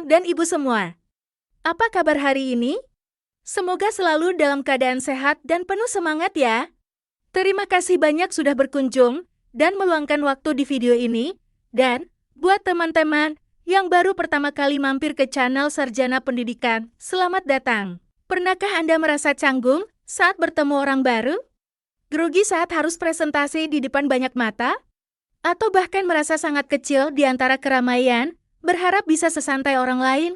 dan ibu semua. Apa kabar hari ini? Semoga selalu dalam keadaan sehat dan penuh semangat ya. Terima kasih banyak sudah berkunjung dan meluangkan waktu di video ini. Dan buat teman-teman yang baru pertama kali mampir ke channel Sarjana Pendidikan, selamat datang. Pernahkah Anda merasa canggung saat bertemu orang baru? Grogi saat harus presentasi di depan banyak mata? Atau bahkan merasa sangat kecil di antara keramaian, berharap bisa sesantai orang lain?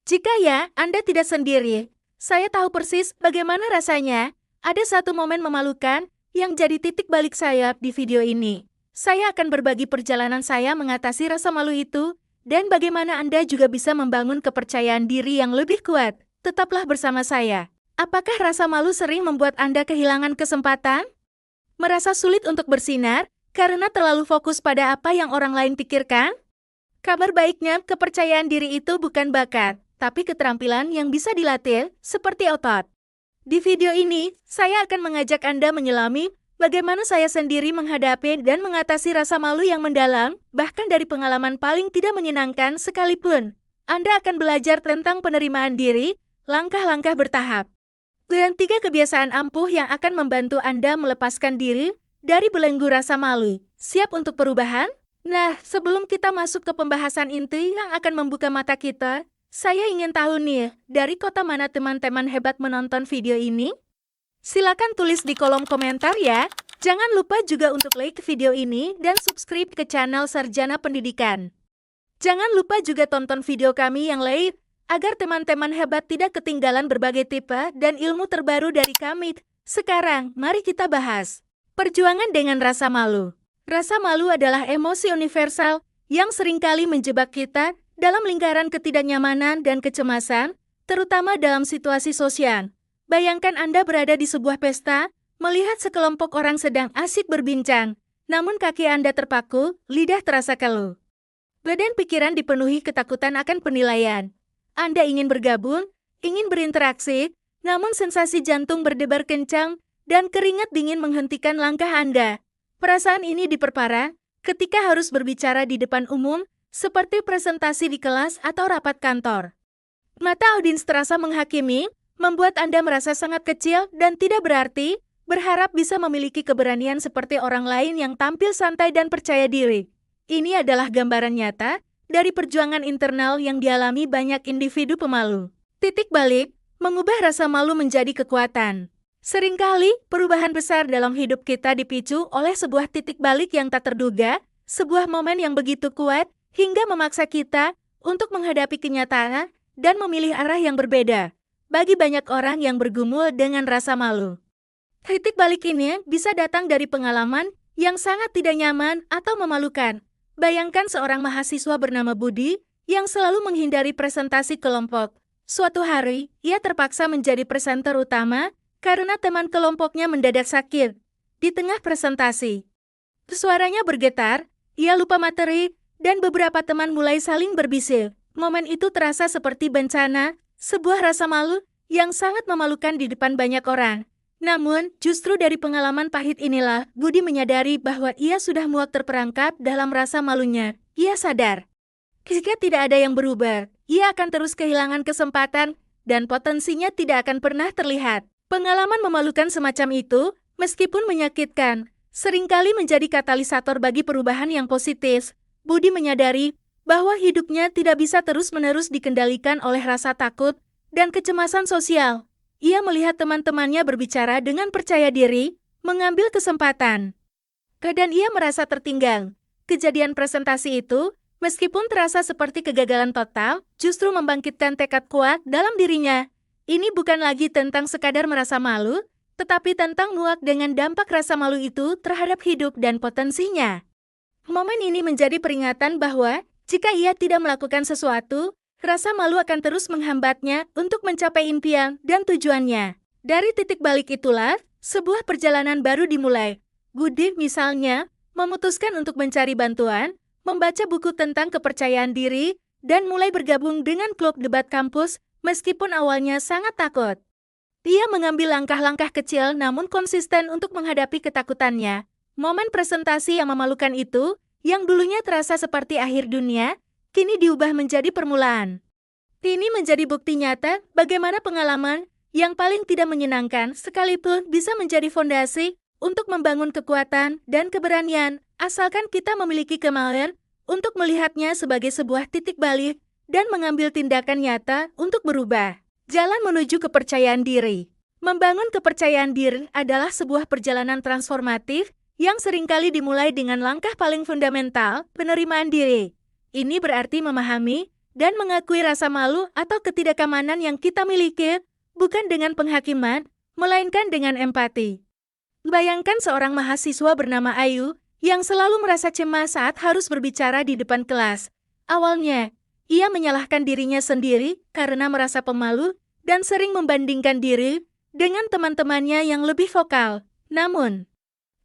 Jika ya, Anda tidak sendiri. Saya tahu persis bagaimana rasanya. Ada satu momen memalukan yang jadi titik balik saya di video ini. Saya akan berbagi perjalanan saya mengatasi rasa malu itu, dan bagaimana Anda juga bisa membangun kepercayaan diri yang lebih kuat. Tetaplah bersama saya. Apakah rasa malu sering membuat Anda kehilangan kesempatan? Merasa sulit untuk bersinar karena terlalu fokus pada apa yang orang lain pikirkan? Kabar baiknya, kepercayaan diri itu bukan bakat, tapi keterampilan yang bisa dilatih, seperti otot. Di video ini, saya akan mengajak Anda menyelami bagaimana saya sendiri menghadapi dan mengatasi rasa malu yang mendalam, bahkan dari pengalaman paling tidak menyenangkan sekalipun. Anda akan belajar tentang penerimaan diri, langkah-langkah bertahap, dan 3 kebiasaan ampuh yang akan membantu Anda melepaskan diri dari belenggu rasa malu. Siap untuk perubahan? Nah, sebelum kita masuk ke pembahasan inti yang akan membuka mata kita, saya ingin tahu nih, dari kota mana teman-teman hebat menonton video ini? Silakan tulis di kolom komentar ya. Jangan lupa juga untuk like video ini dan subscribe ke channel Sarjana Pendidikan. Jangan lupa juga tonton video kami yang lain, agar teman-teman hebat tidak ketinggalan berbagai tipe dan ilmu terbaru dari kami. Sekarang, mari kita bahas perjuangan dengan rasa malu. Rasa malu adalah emosi universal yang seringkali menjebak kita dalam lingkaran ketidaknyamanan dan kecemasan, terutama dalam situasi sosial. Bayangkan Anda berada di sebuah pesta, melihat sekelompok orang sedang asik berbincang, namun kaki Anda terpaku, lidah terasa keluh. Badan pikiran dipenuhi ketakutan akan penilaian. Anda ingin bergabung, ingin berinteraksi, namun sensasi jantung berdebar kencang, dan keringat dingin menghentikan langkah Anda. Perasaan ini diperparah ketika harus berbicara di depan umum, seperti presentasi di kelas atau rapat kantor. Mata audiens terasa menghakimi, membuat Anda merasa sangat kecil dan tidak berarti, berharap bisa memiliki keberanian seperti orang lain yang tampil santai dan percaya diri. Ini adalah gambaran nyata dari perjuangan internal yang dialami banyak individu pemalu. Titik balik, mengubah rasa malu menjadi kekuatan. Seringkali, perubahan besar dalam hidup kita dipicu oleh sebuah titik balik yang tak terduga, sebuah momen yang begitu kuat, hingga memaksa kita untuk menghadapi kenyataan dan memilih arah yang berbeda. Bagi banyak orang yang bergumul dengan rasa malu, titik balik ini bisa datang dari pengalaman yang sangat tidak nyaman atau memalukan. Bayangkan seorang mahasiswa bernama Budi yang selalu menghindari presentasi kelompok. Suatu hari, ia terpaksa menjadi presenter utama karena teman kelompoknya mendadak sakit. Di tengah presentasi, suaranya bergetar, ia lupa materi, dan beberapa teman mulai saling berbisik. Momen itu terasa seperti bencana, sebuah rasa malu yang sangat memalukan di depan banyak orang. Namun, justru dari pengalaman pahit inilah, Budi menyadari bahwa ia sudah muak terperangkap dalam rasa malunya. Ia sadar, jika tidak ada yang berubah, ia akan terus kehilangan kesempatan, dan potensinya tidak akan pernah terlihat. Pengalaman memalukan semacam itu, meskipun menyakitkan, seringkali menjadi katalisator bagi perubahan yang positif. Budi menyadari bahwa hidupnya tidak bisa terus-menerus dikendalikan oleh rasa takut dan kecemasan sosial. Ia melihat teman-temannya berbicara dengan percaya diri, mengambil kesempatan. Dan ia merasa tertinggal. Kejadian presentasi itu, meskipun terasa seperti kegagalan total, justru membangkitkan tekad kuat dalam dirinya. Ini bukan lagi tentang sekadar merasa malu, tetapi tentang muak dengan dampak rasa malu itu terhadap hidup dan potensinya. Momen ini menjadi peringatan bahwa, jika ia tidak melakukan sesuatu, rasa malu akan terus menghambatnya untuk mencapai impian dan tujuannya. Dari titik balik itulah, sebuah perjalanan baru dimulai. Budi, misalnya, memutuskan untuk mencari bantuan, membaca buku tentang kepercayaan diri, dan mulai bergabung dengan klub debat kampus, meskipun awalnya sangat takut. Dia mengambil langkah-langkah kecil namun konsisten untuk menghadapi ketakutannya. Momen presentasi yang memalukan itu, yang dulunya terasa seperti akhir dunia, kini diubah menjadi permulaan. Ini menjadi bukti nyata bagaimana pengalaman yang paling tidak menyenangkan sekalipun bisa menjadi fondasi untuk membangun kekuatan dan keberanian, asalkan kita memiliki kemauan untuk melihatnya sebagai sebuah titik balik dan mengambil tindakan nyata untuk berubah. Jalan menuju kepercayaan diri. Membangun kepercayaan diri adalah sebuah perjalanan transformatif yang seringkali dimulai dengan langkah paling fundamental, penerimaan diri. Ini berarti memahami dan mengakui rasa malu atau ketidakamanan yang kita miliki, bukan dengan penghakiman, melainkan dengan empati. Bayangkan seorang mahasiswa bernama Ayu yang selalu merasa cemas saat harus berbicara di depan kelas. Awalnya, ia menyalahkan dirinya sendiri karena merasa pemalu dan sering membandingkan diri dengan teman-temannya yang lebih vokal. Namun,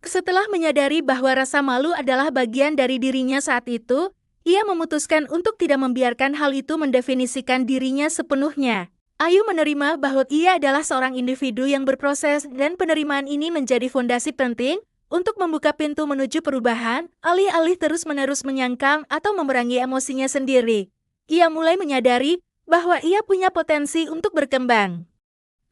setelah menyadari bahwa rasa malu adalah bagian dari dirinya saat itu, ia memutuskan untuk tidak membiarkan hal itu mendefinisikan dirinya sepenuhnya. Ayu menerima bahwa ia adalah seorang individu yang berproses dan penerimaan ini menjadi fondasi penting untuk membuka pintu menuju perubahan, alih-alih terus-menerus menyangkal atau memerangi emosinya sendiri. Ia mulai menyadari bahwa ia punya potensi untuk berkembang.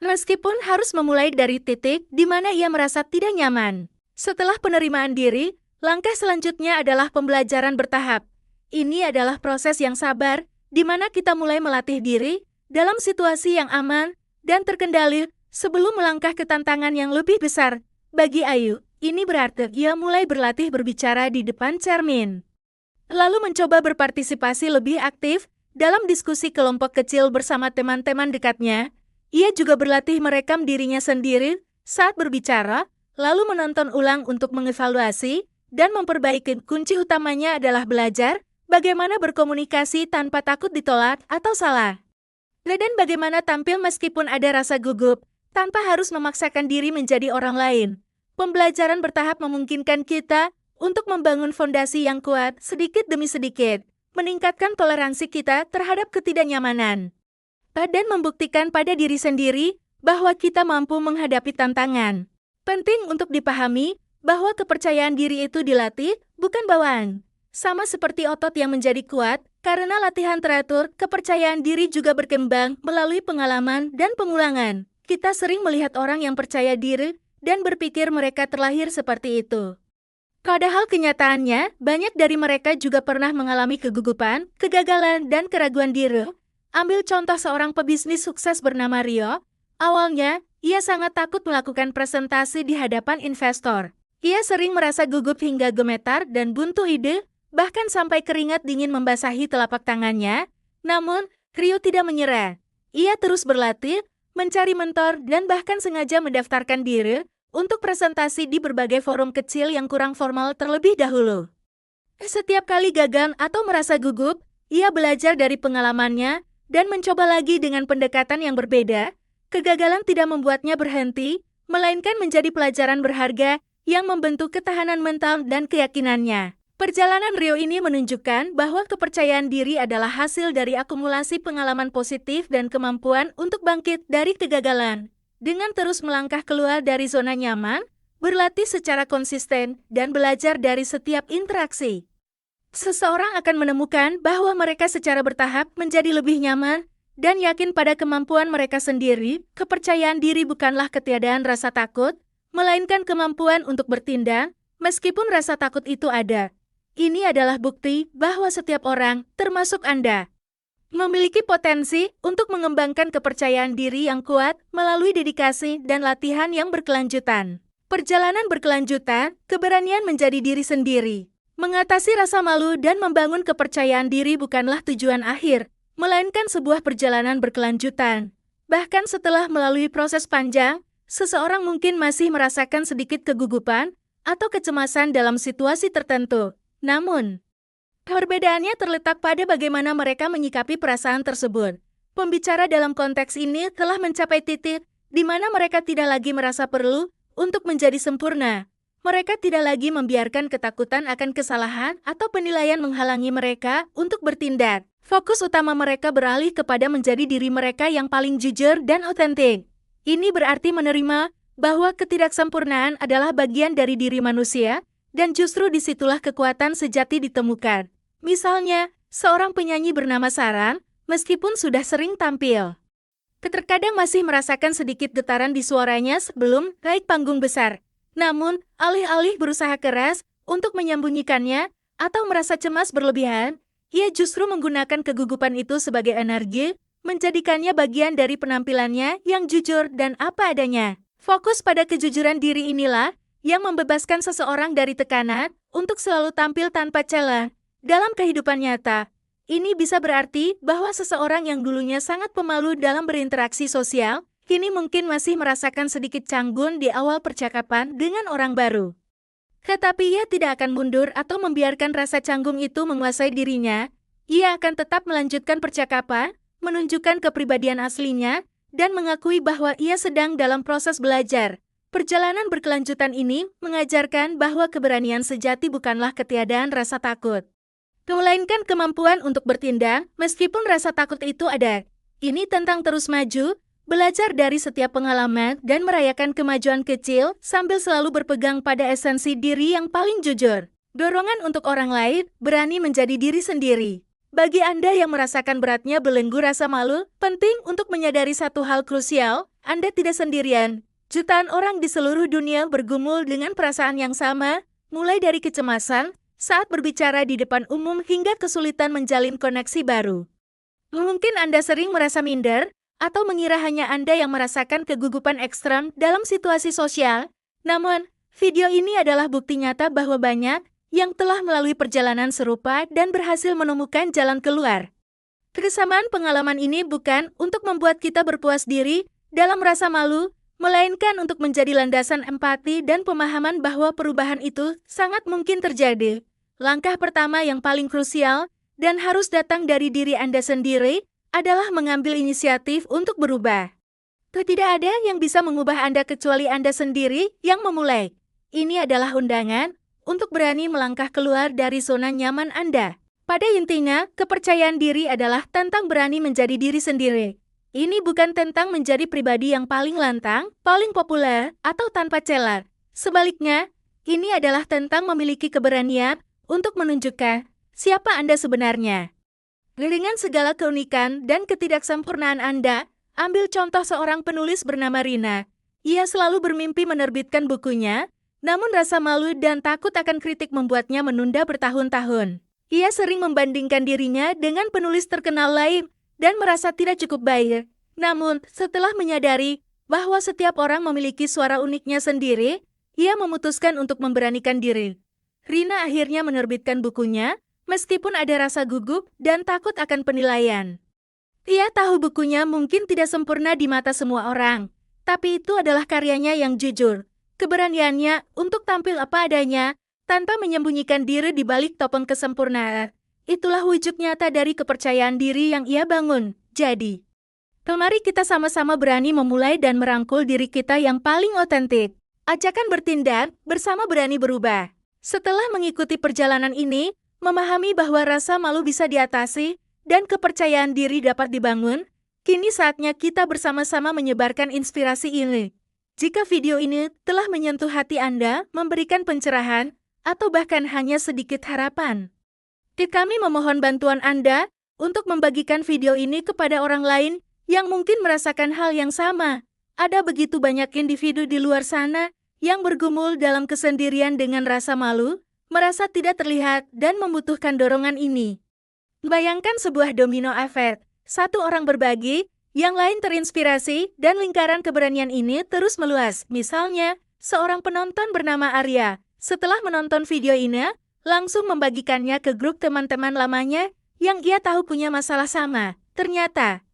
Meskipun harus memulai dari titik di mana ia merasa tidak nyaman. Setelah penerimaan diri, langkah selanjutnya adalah pembelajaran bertahap. Ini adalah proses yang sabar, di mana kita mulai melatih diri dalam situasi yang aman dan terkendali sebelum melangkah ke tantangan yang lebih besar. Bagi Ayu, ini berarti ia mulai berlatih berbicara di depan cermin. Lalu mencoba berpartisipasi lebih aktif dalam diskusi kelompok kecil bersama teman-teman dekatnya. Ia juga berlatih merekam dirinya sendiri saat berbicara, lalu menonton ulang untuk mengevaluasi dan memperbaiki. Kunci utamanya adalah belajar bagaimana berkomunikasi tanpa takut ditolak atau salah. Dan bagaimana tampil meskipun ada rasa gugup, tanpa harus memaksakan diri menjadi orang lain. Pembelajaran bertahap memungkinkan kita untuk membangun fondasi yang kuat sedikit demi sedikit, meningkatkan toleransi kita terhadap ketidaknyamanan, dan membuktikan pada diri sendiri bahwa kita mampu menghadapi tantangan. Penting untuk dipahami bahwa kepercayaan diri itu dilatih, bukan bawaan. Sama seperti otot yang menjadi kuat, karena latihan teratur, kepercayaan diri juga berkembang melalui pengalaman dan pengulangan. Kita sering melihat orang yang percaya diri dan berpikir mereka terlahir seperti itu. Padahal kenyataannya, banyak dari mereka juga pernah mengalami kegugupan, kegagalan, dan keraguan diri. Ambil contoh seorang pebisnis sukses bernama Rio. Awalnya, ia sangat takut melakukan presentasi di hadapan investor. Ia sering merasa gugup hingga gemetar dan buntu ide, bahkan sampai keringat dingin membasahi telapak tangannya. Namun, Rio tidak menyerah. Ia terus berlatih, mencari mentor, dan bahkan sengaja mendaftarkan diri untuk presentasi di berbagai forum kecil yang kurang formal terlebih dahulu. Setiap kali gagal atau merasa gugup, ia belajar dari pengalamannya dan mencoba lagi dengan pendekatan yang berbeda. Kegagalan tidak membuatnya berhenti, melainkan menjadi pelajaran berharga yang membentuk ketahanan mental dan keyakinannya. Perjalanan Rio ini menunjukkan bahwa kepercayaan diri adalah hasil dari akumulasi pengalaman positif dan kemampuan untuk bangkit dari kegagalan. Dengan terus melangkah keluar dari zona nyaman, berlatih secara konsisten, dan belajar dari setiap interaksi, seseorang akan menemukan bahwa mereka secara bertahap menjadi lebih nyaman dan yakin pada kemampuan mereka sendiri. Kepercayaan diri bukanlah ketiadaan rasa takut, melainkan kemampuan untuk bertindak, meskipun rasa takut itu ada. Ini adalah bukti bahwa setiap orang, termasuk Anda, memiliki potensi untuk mengembangkan kepercayaan diri yang kuat melalui dedikasi dan latihan yang berkelanjutan. Perjalanan berkelanjutan, keberanian menjadi diri sendiri. Mengatasi rasa malu dan membangun kepercayaan diri bukanlah tujuan akhir, melainkan sebuah perjalanan berkelanjutan. Bahkan setelah melalui proses panjang, seseorang mungkin masih merasakan sedikit kegugupan atau kecemasan dalam situasi tertentu. Namun, perbedaannya terletak pada bagaimana mereka menyikapi perasaan tersebut. Pembicara dalam konteks ini telah mencapai titik di mana mereka tidak lagi merasa perlu untuk menjadi sempurna. Mereka tidak lagi membiarkan ketakutan akan kesalahan atau penilaian menghalangi mereka untuk bertindak. Fokus utama mereka beralih kepada menjadi diri mereka yang paling jujur dan otentik. Ini berarti menerima bahwa ketidaksempurnaan adalah bagian dari diri manusia, dan justru disitulah kekuatan sejati ditemukan. Misalnya, seorang penyanyi bernama Saran meskipun sudah sering tampil. Terkadang masih merasakan sedikit getaran di suaranya sebelum naik panggung besar. Namun, alih-alih berusaha keras untuk menyembunyikannya atau merasa cemas berlebihan, ia justru menggunakan kegugupan itu sebagai energi, menjadikannya bagian dari penampilannya yang jujur dan apa adanya. Fokus pada kejujuran diri inilah yang membebaskan seseorang dari tekanan untuk selalu tampil tanpa celah dalam kehidupan nyata. Ini bisa berarti bahwa seseorang yang dulunya sangat pemalu dalam berinteraksi sosial, kini mungkin masih merasakan sedikit canggung di awal percakapan dengan orang baru. Tetapi ia tidak akan mundur atau membiarkan rasa canggung itu menguasai dirinya. Ia akan tetap melanjutkan percakapan, menunjukkan kepribadian aslinya, dan mengakui bahwa ia sedang dalam proses belajar. Perjalanan berkelanjutan ini mengajarkan bahwa keberanian sejati bukanlah ketiadaan rasa takut, melainkan kemampuan untuk bertindak meskipun rasa takut itu ada. Ini tentang terus maju, belajar dari setiap pengalaman dan merayakan kemajuan kecil sambil selalu berpegang pada esensi diri yang paling jujur. Dorongan untuk orang lain, berani menjadi diri sendiri. Bagi Anda yang merasakan beratnya belenggu rasa malu, penting untuk menyadari satu hal krusial, Anda tidak sendirian. Jutaan orang di seluruh dunia bergumul dengan perasaan yang sama, mulai dari kecemasan saat berbicara di depan umum hingga kesulitan menjalin koneksi baru. Mungkin Anda sering merasa minder, atau mengira hanya Anda yang merasakan kegugupan ekstrem dalam situasi sosial. Namun, video ini adalah bukti nyata bahwa banyak yang telah melalui perjalanan serupa dan berhasil menemukan jalan keluar. Kesamaan pengalaman ini bukan untuk membuat kita berpuas diri dalam rasa malu, melainkan untuk menjadi landasan empati dan pemahaman bahwa perubahan itu sangat mungkin terjadi. Langkah pertama yang paling krusial dan harus datang dari diri Anda sendiri adalah mengambil inisiatif untuk berubah. Tidak ada yang bisa mengubah Anda kecuali Anda sendiri yang memulai. Ini adalah undangan untuk berani melangkah keluar dari zona nyaman Anda. Pada intinya, kepercayaan diri adalah tentang berani menjadi diri sendiri. Ini bukan tentang menjadi pribadi yang paling lantang, paling populer, atau tanpa celah. Sebaliknya, ini adalah tentang memiliki keberanian untuk menunjukkan siapa Anda sebenarnya. Dengan segala keunikan dan ketidaksempurnaan Anda, ambil contoh seorang penulis bernama Rina. Ia selalu bermimpi menerbitkan bukunya, namun rasa malu dan takut akan kritik membuatnya menunda bertahun-tahun. Ia sering membandingkan dirinya dengan penulis terkenal lain dan merasa tidak cukup baik. Namun, setelah menyadari bahwa setiap orang memiliki suara uniknya sendiri, ia memutuskan untuk memberanikan diri. Rina akhirnya menerbitkan bukunya, meskipun ada rasa gugup dan takut akan penilaian. Ia tahu bukunya mungkin tidak sempurna di mata semua orang, tapi itu adalah karyanya yang jujur. Keberaniannya untuk tampil apa adanya, tanpa menyembunyikan diri di balik topeng kesempurnaan. Itulah wujud nyata dari kepercayaan diri yang ia bangun. Jadi, mari kita sama-sama berani memulai dan merangkul diri kita yang paling otentik. Ajakan bertindak bersama berani berubah. Setelah mengikuti perjalanan ini, memahami bahwa rasa malu bisa diatasi dan kepercayaan diri dapat dibangun, kini saatnya kita bersama-sama menyebarkan inspirasi ini. Jika video ini telah menyentuh hati Anda, memberikan pencerahan, atau bahkan hanya sedikit harapan, kami memohon bantuan Anda untuk membagikan video ini kepada orang lain yang mungkin merasakan hal yang sama. Ada begitu banyak individu di luar sana yang bergumul dalam kesendirian dengan rasa malu, merasa tidak terlihat, dan membutuhkan dorongan ini. Bayangkan sebuah domino effect. Satu orang berbagi, yang lain terinspirasi, dan lingkaran keberanian ini terus meluas. Misalnya, seorang penonton bernama Arya, setelah menonton video ini, langsung membagikannya ke grup teman-teman lamanya yang ia tahu punya masalah sama. Ternyata,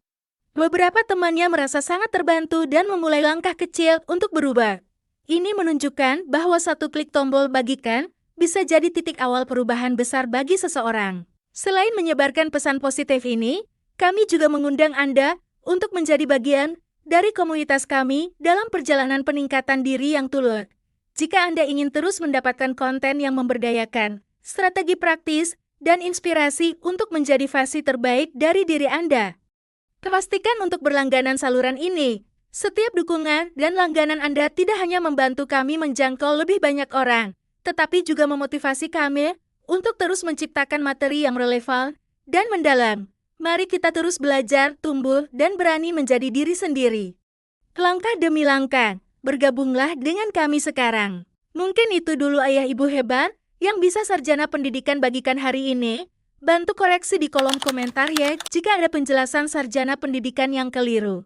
beberapa temannya merasa sangat terbantu dan memulai langkah kecil untuk berubah. Ini menunjukkan bahwa satu klik tombol bagikan bisa jadi titik awal perubahan besar bagi seseorang. Selain menyebarkan pesan positif ini, kami juga mengundang Anda untuk menjadi bagian dari komunitas kami dalam perjalanan peningkatan diri yang tulus. Jika Anda ingin terus mendapatkan konten yang memberdayakan, strategi praktis, dan inspirasi untuk menjadi versi terbaik dari diri Anda, pastikan untuk berlangganan saluran ini. Setiap dukungan dan langganan Anda tidak hanya membantu kami menjangkau lebih banyak orang, tetapi juga memotivasi kami untuk terus menciptakan materi yang relevan dan mendalam. Mari kita terus belajar, tumbuh, dan berani menjadi diri sendiri. Langkah demi langkah, bergabunglah dengan kami sekarang. Mungkin itu dulu ayah ibu hebat yang bisa Sarjana Pendidikan bagikan hari ini. Bantu koreksi di kolom komentar ya jika ada penjelasan Sarjana Pendidikan yang keliru.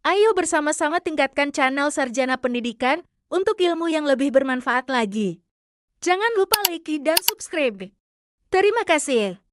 Ayo bersama-sama tingkatkan channel Sarjana Pendidikan untuk ilmu yang lebih bermanfaat lagi. Jangan lupa like dan subscribe. Terima kasih.